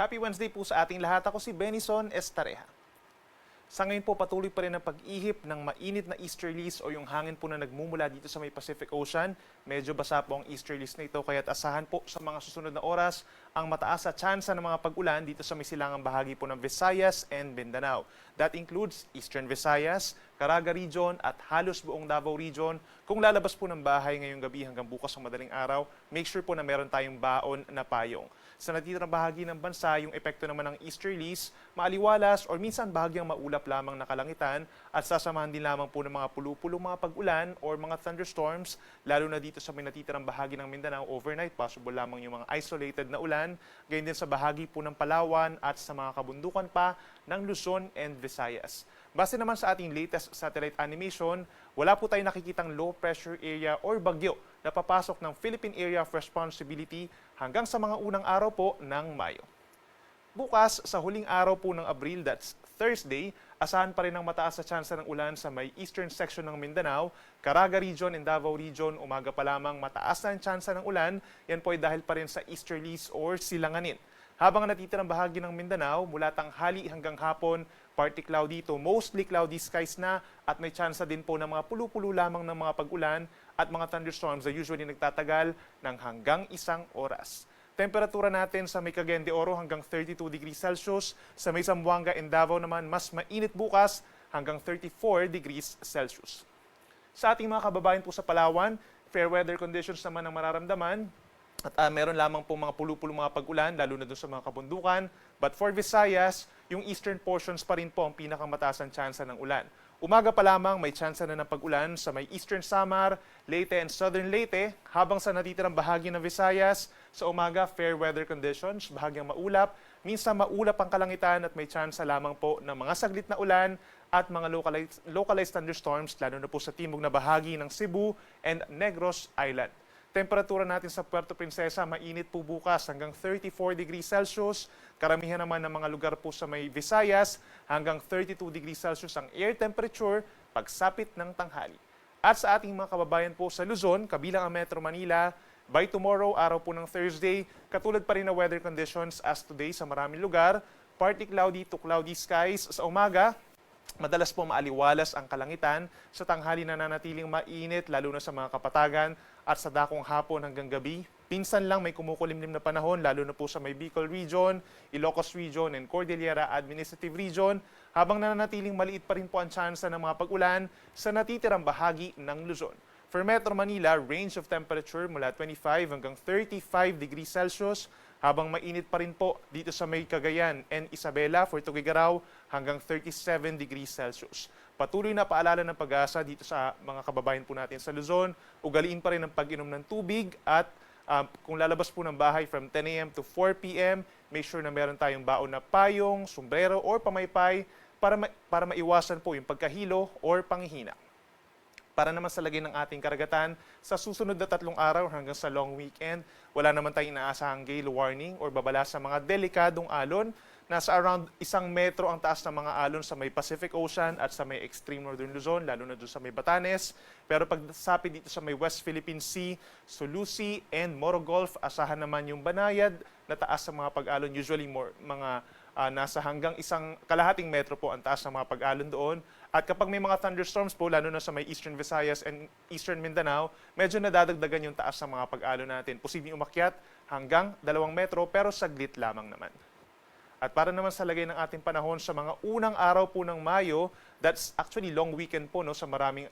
Happy Wednesday po sa ating lahat. Ako si Benison Estareja. Sa ngayon po patuloy pa rin ang pag-ihip ng mainit na easterlies o yung hangin po na nagmumula dito sa may Pacific Ocean. Medyo basa po ang easterlies na ito kaya't asahan po sa mga susunod na oras ang mataas na tsansa ng mga pag-ulan dito sa may silangang bahagi po ng Visayas and Mindanao. That includes Eastern Visayas, Caraga Region at halos buong Davao Region. Kung lalabas po ng bahay ngayong gabi hanggang bukas ng madaling araw, make sure po na meron tayong baon na payong. Sa natitirang bahagi ng bansa, yung epekto naman ng easterlies, maaliwalas or minsan bahagyang maulap lamang na kalangitan at sasamahan din lamang po ng mga pulu-pulong mga pag-ulan or mga thunderstorms, lalo na dito sa may natitirang bahagi ng Mindanao overnight, possible lamang yung mga isolated na ulan, gayon din sa bahagi po ng Palawan at sa mga kabundukan pa ng Luzon and Visayas. Base naman sa ating latest satellite animation, wala po tayong nakikitang low pressure area or bagyo na papasok ng Philippine Area of Responsibility hanggang sa mga unang araw po ng Mayo. Bukas, sa huling araw po ng Abril, that's Thursday, asahan pa rin ang mataas na tsansa ng ulan sa may eastern section ng Mindanao, Caraga Region and Davao Region. Umaga pa lamang mataas na ang tsansa ng ulan, yan po ay dahil pa rin sa easterlies or silanganin. Habang natitirang bahagi ng Mindanao, mula tanghali hanggang hapon, partly cloudy to mostly cloudy skies na at may tsansa din po ng mga pulu-pulo lamang ng mga pag-ulan at mga thunderstorms na usually nagtatagal ng hanggang 1 oras. Temperatura natin sa may Cagayan de Oro hanggang 32 degrees Celsius, sa may Zamboanga and Davao naman mas mainit bukas hanggang 34 degrees Celsius. Sa ating mga kababayan po sa Palawan, fair weather conditions naman ang mararamdaman. At meron lamang po mga pulu-pulong mga pag-ulan, lalo na doon sa mga kabundukan. But for Visayas, yung eastern portions pa rin po ang pinakamataas ang tsansa ng ulan. Umaga pa lamang may tsansa na ng pag-ulan sa may Eastern Samar, Leyte and Southern Leyte, habang sa natitirang bahagi ng Visayas, sa umaga fair weather conditions, bahagyang maulap, minsan maulap ang kalangitan at may tsansa lamang po ng mga saglit na ulan at mga localized thunderstorms, lalo na po sa timog na bahagi ng Cebu and Negros Island. Temperatura natin sa Puerto Princesa, mainit po bukas hanggang 34 degrees Celsius. Karamihan naman ng mga lugar po sa may Visayas, hanggang 32 degrees Celsius ang air temperature pagsapit ng tanghali. At sa ating mga kababayan po sa Luzon, kabilang ang Metro Manila, by tomorrow, araw po ng Thursday, katulad pa rin na weather conditions as today sa maraming lugar, partly cloudy to cloudy skies sa umaga. Madalas po maaliwalas ang kalangitan, sa tanghali na nanatiling mainit lalo na sa mga kapatagan at sa dakong hapon hanggang gabi. Pinsan lang may kumukulimlim na panahon lalo na po sa may Bicol Region, Ilocos Region and Cordillera Administrative Region, habang nananatiling maliit pa rin po ang tsansa ng mga pag-ulan sa natitirang bahagi ng Luzon. For Metro Manila, range of temperature mula 25 hanggang 35 degrees Celsius, habang mainit pa rin po dito sa may Cagayan and Isabela for Tuguegarao hanggang 37 degrees Celsius. Patuloy na paalala ng pag-asa dito sa mga kababayan po natin sa Luzon, ugaliin pa rin ang pag-inom ng tubig at kung lalabas po ng bahay from 10 a.m. to 4 p.m., make sure na meron tayong baon na payong, sombrero or pamaypay para maiwasan po yung pagkahilo or panghihina. Para naman sa lagay ng ating karagatan, sa susunod na 3 araw hanggang sa long weekend, wala naman tayong inaasahang gale warning or babala sa mga delikadong alon. Nasa around 1 metro ang taas ng mga alon sa may Pacific Ocean at sa may extreme northern Luzon, lalo na doon sa may Batanes. Pero pag sapit dito sa may West Philippine Sea, Sulusi and Moro Gulf, asahan naman yung banayad na taas sa mga pag-alon, usually mga nasa hanggang 1 kalahating metro po ang taas ng mga pag-alon doon. At kapag may mga thunderstorms po, lalo na sa may Eastern Visayas and Eastern Mindanao, medyo nadadagdagan yung taas ng mga pag-alon natin. Posibleng umakyat hanggang 2 metro pero saglit lamang naman. At para naman sa lagay ng ating panahon sa mga unang araw po ng Mayo, that's actually long weekend po no, sa marami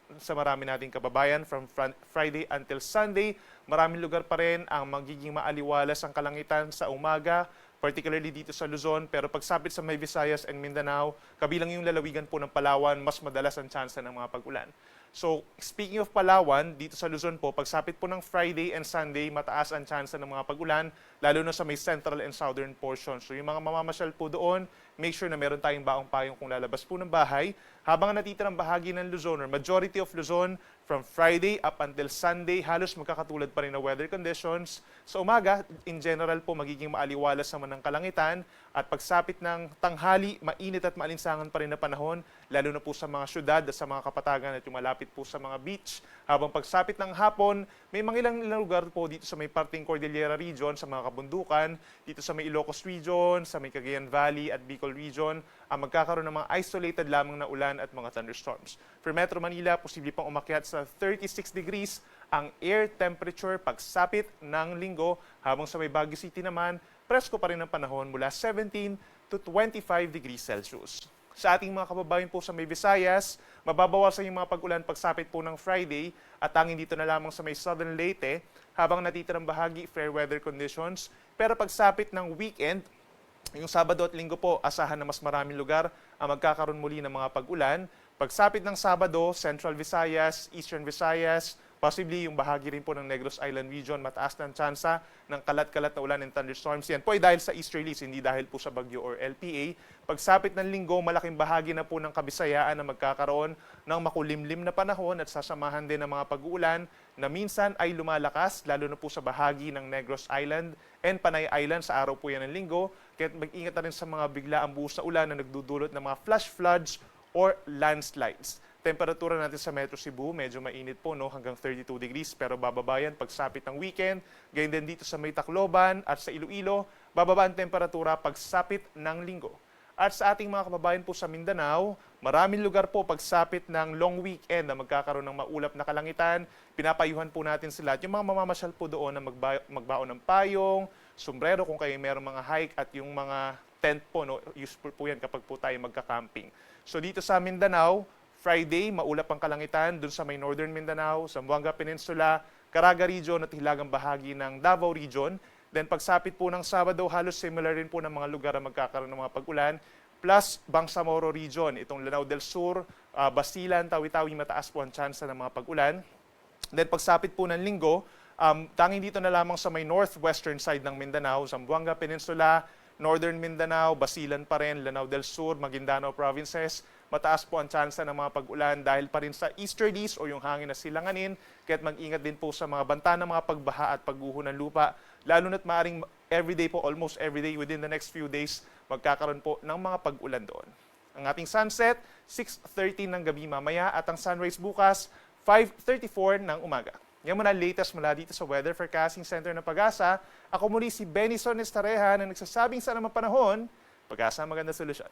nating kababayan from Friday until Sunday. Maraming lugar pa rin ang magiging maaliwalas ang kalangitan sa umaga, particularly dito sa Luzon, pero pagsapit sa may Visayas and Mindanao, kabilang yung lalawigan po ng Palawan, mas madalas ang tsansa ng mga pag-ulan. So, speaking of Palawan, dito sa Luzon po, pagsapit po ng Friday and Sunday, mataas ang tsansa ng mga pag-ulan, lalo na sa may central and southern portion. So, yung mga mamamasyal po doon, make sure na meron tayong baong payong kung lalabas po ng bahay. Habang natitirang bahagi ng Luzon or majority of Luzon, From Friday up until Sunday, halos magkakatulad pa rin na weather conditions. Sa umaga, in general po, magiging maaliwalas naman ng kalangitan. At pagsapit ng tanghali, mainit at maalinsangan pa rin na panahon, lalo na po sa mga syudad at sa mga kapatagan at yung malapit po sa mga beach. Habang pagsapit ng hapon, may mga ilang lugar po dito sa may parting Cordillera region, sa mga kabundukan, dito sa may Ilocos region, sa may Cagayan Valley at Bicol region, ang magkakaroon ng mga isolated lamang na ulan at mga thunderstorms. For Metro Manila, posible pang umakyat sa 36 degrees ang air temperature pagsapit ng linggo, habang sa may Baguio City naman, presko pa rin ang panahon mula 17 to 25 degrees Celsius. Sa ating mga kababayan po sa may Visayas, mababawasan yung mga pag-ulan pagsapit po ng Friday at tanging dito na lamang sa may Southern Leyte, habang natitirang bahagi fair weather conditions. Pero pagsapit ng weekend, yung Sabado at Linggo po, asahan na mas maraming lugar ang magkakaroon muli ng mga pag-ulan. Pagsapit ng Sabado, Central Visayas, Eastern Visayas, possibly yung bahagi rin po ng Negros Island region, mataas ng tsansa ng kalat-kalat na ulan and thunderstorms. Yan po ay dahil sa easterlies, hindi dahil po sa bagyo or LPA. Pagsapit ng Linggo, malaking bahagi na po ng Kabisayaan na magkakaroon ng makulimlim na panahon at sasamahan din ng mga pag-uulan na minsan ay lumalakas, lalo na po sa bahagi ng Negros Island and Panay Island sa araw po yan ng Linggo. Kaya mag-ingat na rin sa mga biglaang buhos na ulan na nagdudulot ng mga flash floods or landslides. Temperatura natin sa Metro Cebu, medyo mainit po, no? Hanggang 32 degrees, pero bababayan pagsapit ng weekend. Ganyan din dito sa may Tacloban at sa Iloilo, bababa ang temperatura pagsapit ng Linggo. At sa ating mga kababayan po sa Mindanao, maraming lugar po pagsapit ng long weekend na magkakaroon ng maulap na kalangitan. Pinapayuhan po natin sila at yung mga mamamasyal po doon na magbaon ng payong, sombrero kung kayo mayroong mga hike at yung mga tent po, no? Useful po yan kapag po tayo magka-camping. So dito sa Mindanao, Friday, maulap ang kalangitan dun sa may Northern Mindanao, Zamboanga Peninsula, Caraga Region at hilagang bahagi ng Davao Region. Then pagsapit po ng Sabado, halos similar rin po ng mga lugar na magkakaroon ng mga pag-ulan. Plus Bangsamoro Region, itong Lanao del Sur, Basilan, Tawi-Tawi, mataas po ang tsansa ng mga pag-ulan. Then pagsapit po ng Linggo, tanging dito na lamang sa may northwestern side ng Mindanao, Zamboanga Peninsula, Northern Mindanao, Basilan pa rin, Lanao del Sur, Maguindanao provinces, mataas po ang tsansa ng mga pag-ulan dahil pa rin sa easterlies o yung hangin na silanganin, kaya't mag-ingat din po sa mga banta ng mga pagbaha at pagguho ng lupa, lalo na't maaring everyday po, almost everyday within the next few days, magkakaroon po ng mga pag-ulan doon. Ang ating sunset, 6:30 ng gabi mamaya at ang sunrise bukas, 5:34 ng umaga. Yan muna latest mula dito sa Weather Forecasting Center ng Pag-asa. Ako muli si Benison Estareha na nagsasabing sa anumang panahon, Pag-asa ang maganda solusyon.